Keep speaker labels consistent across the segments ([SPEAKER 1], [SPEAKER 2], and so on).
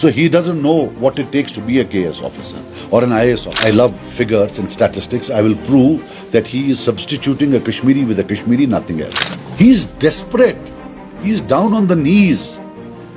[SPEAKER 1] So he doesn't know what it takes to be a KS officer or an IAS officer. I love figures and statistics. I will prove that he is substituting a Kashmiri with a Kashmiri, nothing else. He is desperate. He is down on the knees.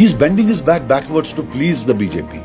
[SPEAKER 1] He is bending his back backwards to please the BJP.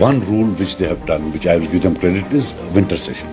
[SPEAKER 1] One rule which they have done, which I will give them credit, is winter session.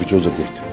[SPEAKER 1] which was a good thing.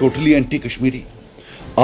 [SPEAKER 1] totally anti-Kashmiri.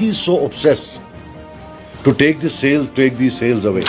[SPEAKER 1] he is so obsessed to take these sales away?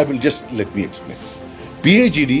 [SPEAKER 1] I will just let me explain. PhD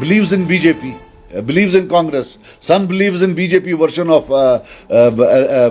[SPEAKER 1] believes in BJP, believes in Congress, son believes in BJP version of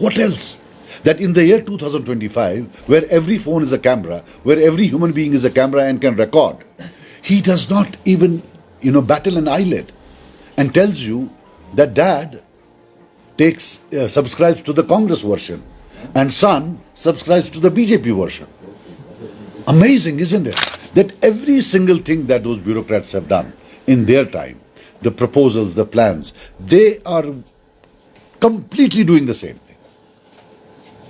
[SPEAKER 1] What else? That in the year 2025, where every phone is a camera, where every human being is a camera and can record, he does not even, battle an eyelid and tells you that dad subscribes to the Congress version and son subscribes to the BJP version. Amazing, isn't it? That every single thing that those bureaucrats have done in their time, the proposals, the plans, they are completely doing the same thing.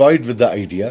[SPEAKER 1] toyed with the idea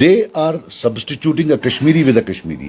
[SPEAKER 1] they are substituting a Kashmiri with a Kashmiri.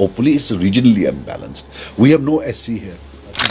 [SPEAKER 1] openly, it's regionally unbalanced. We have no SC here.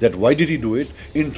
[SPEAKER 1] that why did he do it in